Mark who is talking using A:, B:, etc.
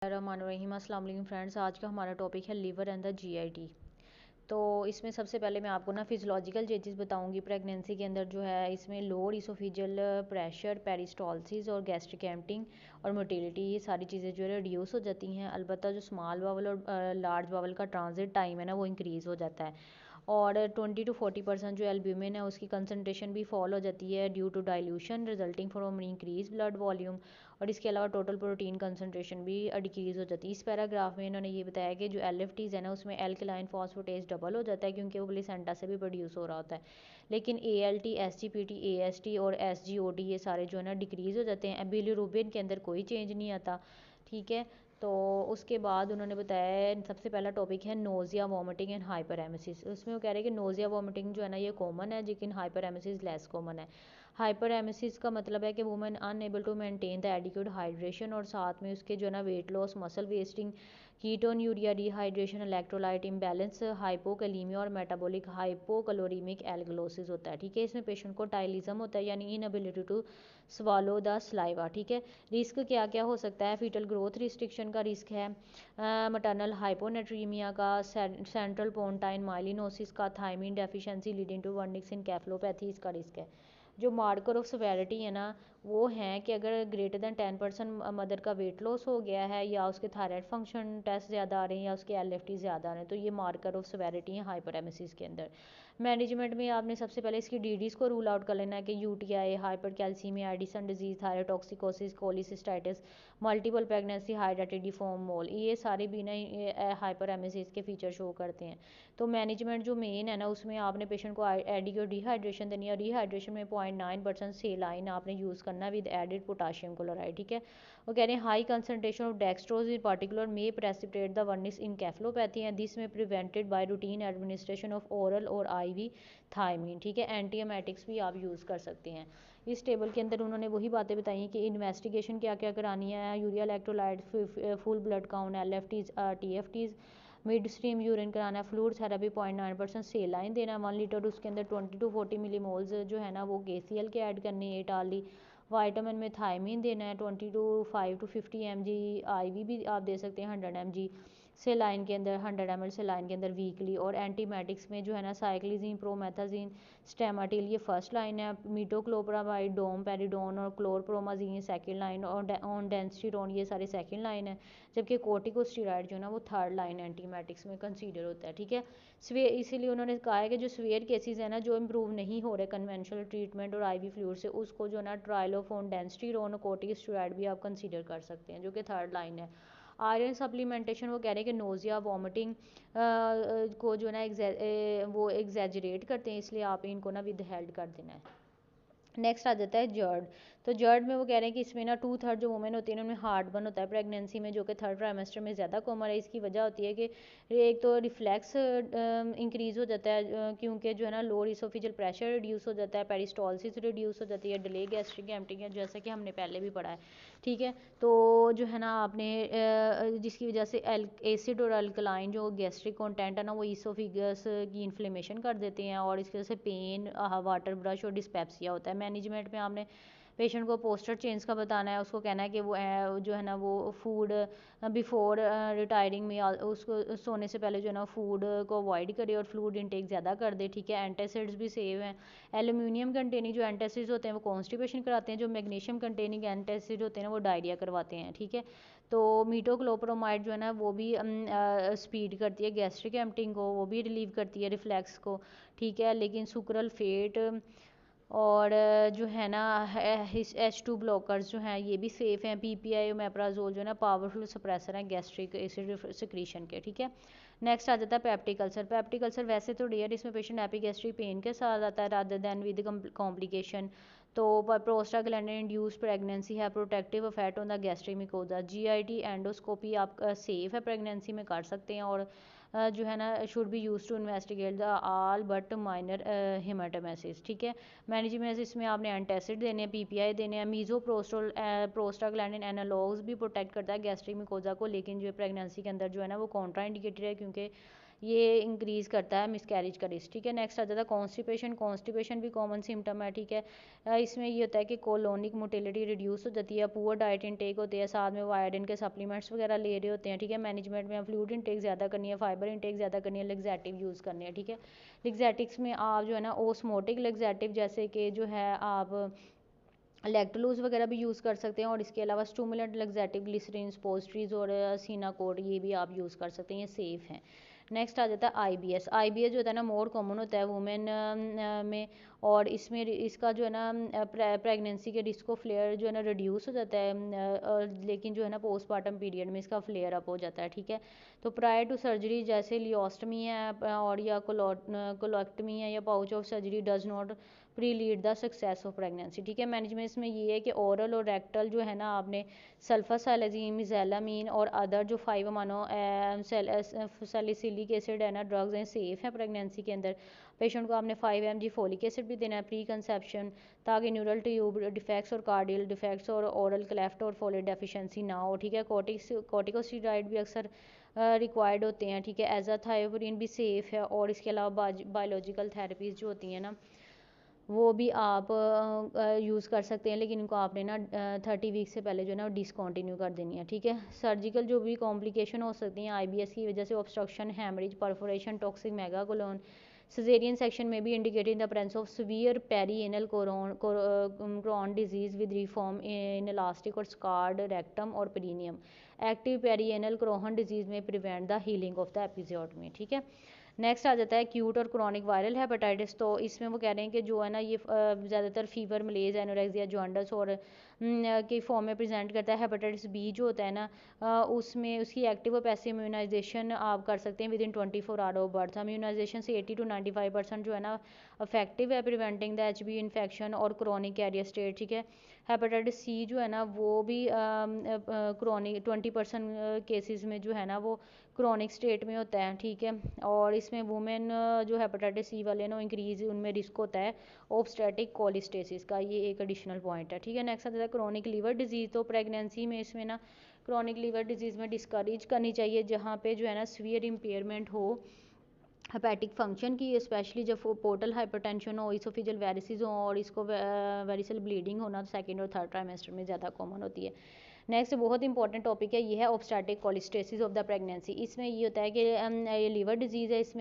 A: बिस्मिल्लाहिर्रहमानिर्रहीम। अस्सलाम वालेकुम फ्रेंड्स, आज का हमारा टॉपिक है लिवर एंड द जीआईटी। तो इसमें सबसे पहले मैं आपको ना फिजियोलॉजिकल चेंजेस बताऊंगी प्रेगनेंसी के अंदर जो है। इसमें लोअर इसोफिजियल प्रेशर, पेरिस्टॉल्सिस और गैस्ट्रिक एम्पटिंग और मोटिलिटी, ये सारी चीज़ें जो है रिड्यूस हो जाती हैं। अलबत्ता जो स्मॉल बावल और लार्ज बावल का ट्रांजिट टाइम है ना, वो इंक्रीज़ हो जाता है। और 20 to 40% जो एल्ब्यूमिन है उसकी कंसनट्रेशन भी फॉल हो जाती है due to dilution resulting from increase blood volume. और इसके अलावा टोटल प्रोटीन कंसनट्रेशन भी डिक्रीज़ हो जाती है। इस पैराग्राफ में इन्होंने ये बताया कि जो एल है ना, उसमें एल्कलाइन फॉस्फेटेस डबल हो जाता है क्योंकि वो प्लेसेंटा से भी प्रोड्यूस हो रहा होता है। लेकिन ALT, SGPT, AST और SGOT ये सारे जो है ना डिक्रीज़ हो जाते हैं। बिलिरुबिन के अंदर कोई चेंज नहीं आता। ठीक है, तो उसके बाद उन्होंने बताया है, सबसे पहला टॉपिक है नोज़िया, वॉमिटिंग एंड हाइपरेमेसिस। उसमें वो कह रहे हैं कि नोज़िया वॉमिटिंग जो है ना ये कॉमन है, लेकिन हाइपरेमेसिस लेस कॉमन है। हाइपरेमेसिस का मतलब है कि women unable to maintain the adequate hydration, और साथ में उसके जो है ना weight loss, muscle wasting, ketonuria dehydration, electrolyte imbalance, hypokalemia और मेटाबॉलिक हाइपोकलोरीमिक एल्गलोसिस होता है। ठीक है, इसमें पेशेंट को टाइलिज्म होता है, यानी inability to swallow the saliva. ठीक है, रिस्क क्या क्या हो सकता है? फीटल ग्रोथ रिस्ट्रिक्शन का रिस्क है, मटर्नल हाइपोनेट्रीमिया का, सेंट्रल पोन्टाइन माइलिनोसिस का, thiamine deficiency leading to Wernicke's encephalopathy, इसका रिस्क है। जो मार्कर ऑफ सेवेरिटी है ना, वो हैं कि अगर ग्रेटर दैन 10% मदर का वेट लॉस हो गया है, या उसके थायराइड फंक्शन टेस्ट ज़्यादा आ रहे हैं, या उसके LFT ज़्यादा आ रहे हैं, तो ये मार्कर ऑफ सेवेरिटी है हाइपरेमेसिस के अंदर। मैनेजमेंट में आपने सबसे पहले इसकी DDs को रूल आउट कर लेना है कि UTI, hypercalcaemia, Addison disease, thyrotoxicosis, cholecystitis, multiple pregnancy, hydatidiform mole, ये सारे भी ना हाइपरेमेसिस के फीचर शो करते हैं। तो मैनेजमेंट जो मेन है ना, उसमें आपने पेशेंट को एडिक्वेट डिहाइड्रेशन देनी है। डिहाइड्रेशन में 0.9% सेलाइन आपने यूज़ करना है विद एडिड पोटाशियम क्लोराइड। ठीक है, वो कह रहे हैं high concentration of dextrose in particular may precipitate the Wernicke's encephalopathy and this may prevented by routine administration of oral or IV thiamine. ठीक है, एंटीएमेटिक्स भी आप यूज़ कर सकते हैं। इस टेबल के अंदर उन्होंने वही बातें बताई हैं कि इन्वेस्टिगेशन क्या क्या करानी है। Urea electrolyte, full blood count, LFTs, TFTs, mid stream urine कराना है, फ्लूइड थेरेपी 0.9% सेलाइन देना है 1 लीटर, उसके अंदर 20 to 40 मिलीमोल्स जो है ना वो KCl के ऐड करने है टाली। वाइटामिन में थायमीन देना है 25 to 50 mg, IV भी आप दे सकते हैं 100 mg सेलाइन के अंदर, 100 ml सेलाइन के अंदर वीकली। और एंटीमेटिक्स में जो है ना साइक्लिजीन, प्रोमेथाजीन, स्टेमाटिल ये फर्स्ट लाइन है, मीटोक्लोप्रामाइड, डोम पेरिडोन और क्लोरप्रोमाजीन सेकंड लाइन, और ऑनडेंस्टिरोन ये सारे सेकंड लाइन है, जबकि कोर्टिकोस्टेरॉइड जो है ना वो थर्ड लाइन एंटीमेटिक्स में कंसीडर होता है। ठीक है, इसीलिए उन्होंने कहा है कि जो सीवियर केसेस है ना, जो इम्प्रूव नहीं हो रहे कन्वेंशनल ट्रीटमेंट और IV फ्लूइड से, उसको जो ना ट्राइलोफोन, डेंस्टिरोन और कोर्टिकोस्टेरॉइड भी आप कंसीडर कर सकते हैं, जो कि थर्ड लाइन है। आयरन सप्लीमेंटेशन, वो कह रहे हैं कि नोज़िया, वॉमिटिंग को जो ना वो एग्जैजरेट करते हैं, इसलिए आप इनको ना विद हेल्ड कर देना है। नेक्स्ट आ जाता है जर्ड। तो जर्ड में वो कह रहे हैं कि इसमें ना 2/3 जो वुमेन होती है उनमें हार्ट बर्न होता है प्रेगनेंसी में, जो कि थर्ड ट्राइमेस्टर में ज़्यादा कॉमन है। इसकी वजह होती है कि एक तो रिफ्लेक्स इंक्रीज़ हो जाता है, क्योंकि जो है ना लोअर इसोफिजियल प्रेशर रिड्यूस हो जाता है, पेरिस्टॉल्सिस रिड्यूस हो जाती है, डिले गैस्ट्रिक एम्पटिंग है, जैसा कि हमने पहले भी पढ़ा है। ठीक है, तो जो है ना आपने जिसकी वजह से एसिड और अल्कलाइन जो गैस्ट्रिक कंटेंट है ना, वो इसोफिगस की इन्फ्लेमेशन कर देते हैं, और इसकी वजह से पेन, वाटर ब्रश और डिस्पेप्सिया होता है। मैनेजमेंट में आपने पेशेंट को पोस्टर चेंज का बताना है, उसको कहना है कि वो जो है ना वो फूड बिफोर रिटायरिंग में उसको सोने से पहले जो है ना फूड को अवॉइड करे और फ्लूइड इनटेक ज़्यादा कर दे। ठीक है, एंटासिड्स भी सेव हैं। एल्यूमिनियम कंटेनिंग जो एंटासिड्स होते हैं वो कॉन्स्टिपेशन कराते हैं, जो मैग्नीशियम कंटेनिंग एंटासिड होते हैं ना वो डायरिया करवाते हैं। ठीक है, तो मीटोक्लोप्रोमाइड जो है ना वो भी स्पीड करती है गैस्ट्रिक एम्पटिंग को, वो भी रिलीव करती है रिफ्लेक्स को। ठीक है, लेकिन सुक्रल फेट और जो है ना H2 ब्लॉकर्स जो हैं ये भी सेफ़ हैं। PPI, ओमेप्राजोल जो है ना पावरफुल सप्रेसर हैं गैस्ट्रिक एसिड सिक्रीशन के। ठीक है, नेक्स्ट आ जाता है पेप्टिक अल्सर। पेप्टिक अल्सर वैसे तो रेयर, इसमें पेशेंट एपिगैस्ट्रिक पेन के साथ आता है रादर दैन विद कॉम्प्लिकेशन। तो प्रोस्टाग्लैंडिन इंड्यूस प्रेगनेंसी है, protective effect on the gastric mucosa. GIT endoscopy आप सेफ है प्रेगनेंसी में कर सकते हैं, और जो है ना should be use to investigate the all but minor haematemesis. ठीक है, मैनेजमेसिस में आपने एंटासिड देने हैं, PPI देने हैं। मीजो प्रोस्टाग्लैंडिन एनालॉग्स भी प्रोटेक्ट करता है गैस्ट्रिक मिकोजा को, लेकिन जो प्रेगनेंसी के अंदर जो है ना वो कॉन्ट्रा इंडिकेटेड है, क्योंकि ये इंक्रीज़ करता है मिसकैरेज का रिस्क, ठीक है। नेक्स्ट आ जाता है कॉन्स्टिपेशन। कॉन्स्टिपेशन भी कॉमन सिम्टम है, ठीक है। इसमें ये होता है कि कोलोनिक मोटिलिटी रिड्यूस हो जाती है, पुअर डाइट इनटेक होते हैं, साथ में वो आयोडीन के सप्लीमेंट्स वगैरह ले रहे होते हैं, ठीक है। मैनेजमेंट में फ्लूइड इनटेक ज़्यादा करनी है, फाइबर इनटेक ज़्यादा करनी है, लेग्जेटिव यूज़ करने हैं, ठीक है। लेग्जेटिक्स में आप जो है ना ओस्मोटिक लेग्जेटिव जैसे कि जो है आप लैक्टोलूज वगैरह भी यूज़ कर सकते हैं, और इसके अलावा स्टूमुलेंट लेग्जेटिव ग्लिसरीन स्पोस्ट्रीज और सीनाकोड ये भी आप यूज़ कर सकते हैं, ये सेफ़ हैं। नेक्स्ट आ जाता है आईबीएस। आईबीएस जो होता है ना मोर कॉमन होता है वुमेन में, और इसमें इसका जो है ना प्रेगनेंसी के रिस्क ऑफ फ्लेयर जो है ना रिड्यूस हो जाता है, लेकिन जो है ना पोस्टमार्टम पीरियड में इसका फ्लेयर अप हो जाता है, ठीक है। तो प्रायर टू सर्जरी जैसे लियोस्टमी है और या कोलोक्टमी है या pouch of surgery does not pre lead the success of pregnancy, ठीक है। मैनेजमेंट में ये है कि ओरल और रेक्टल जो है ना आपने सल्फासाइलाजीन मिज़ैलामीन और अदर जो 5 अमानो सैलिसिलिक एसिड है ना ड्रग्स हैं, सेफ़ है प्रेगनेंसी के अंदर। पेशेंट को आपने 5 mg फोलिक एसिड भी देना है प्री कंसेप्शन, ताकि न्यूरल ट्यूब डिफेक्ट्स और कार्डियल डिफेक्ट्स और ओरल क्लेफ्ट और फोलेट डेफिशिएंसी ना हो, ठीक है। कॉर्टिकोस्टेरॉइड भी अक्सर रिक्वायर्ड होते हैं, ठीक है। एजाथायोप्रिन भी सेफ़ है, और इसके अलावा बायोलॉजिकल थेरेपीज़ जो होती हैं ना वो भी आप यूज़ कर सकते हैं, लेकिन इनको आपने ना 30 वीक से पहले जो है ना डिसकंटिन्यू कर देनी है, ठीक है। सर्जिकल जो भी कॉम्प्लिकेशन हो सकती हैं आईबीएस की वजह से, obstruction, haemorrhage, perforation, toxic megacolon, caesarean section में भी indicating the presence of severe perianal Crohn disease with reform in elastic और स्कार्ड रेक्टम और perineum. Active perianal Crohn disease में prevent the healing of the episode में, ठीक है। Next आ जाता है एक्यूट और क्रॉनिक वायरल हेपेटाइटिस। तो इसमें वो कह रहे हैं कि जो है ना ये ज़्यादातर फीवर, मलेज, एनोरेक्सिया, जॉन्डस और की फॉर्म में प्रेजेंट करता है। हेपेटाइटिस बी जो होता है ना उसमें उसकी एक्टिव और पैसिव इम्यूनाइजेशन आप कर सकते हैं within 24 hour of birth. Immunization से 80 to 95% जो है ना इफेक्टिव है प्रिवेंटिंग द एचबी इन्फेक्शन और क्रॉनिक कैरियर स्टेट, ठीक है। हेपेटाइटिस सी जो है ना वो भी क्रॉनिक 20% केसेस में जो है ना वो क्रॉनिक स्टेट में होता है, ठीक है। और इसमें वुमेन जो हेपेटाइटिस सी वाले ना इंक्रीज उनमें रिस्क होता है ऑब्स्टेटिक कोलिस्टेसिस का, ये एक एडिशनल पॉइंट है, ठीक है। नेक्स्ट आता है क्रॉनिक लीवर डिजीज़। तो प्रेगनेंसी में इसमें ना क्रॉनिक लीवर डिजीज़ में डिस्करेज करनी चाहिए, जहाँ पे जो है ना सीवियर इम्पेयरमेंट हो हेपेटिक फंक्शन की, स्पेशली जब पोर्टल हाइपरटेंशन हो, इसोफिजियल वेरिसेस हो, और इसको वेरिसल ब्लीडिंग होना सेकेंड और थर्ड ट्राइमेस्टर में ज़्यादा कॉमन होती है। नेक्स्ट बहुत इंपॉर्टेंट टॉपिक है, ये है ऑब्स्टेटिक कोलिस्टेसिस ऑफ द प्रेगनेंसी। इसमें ये होता है कि ये लीवर डिजीज़ है, इसमें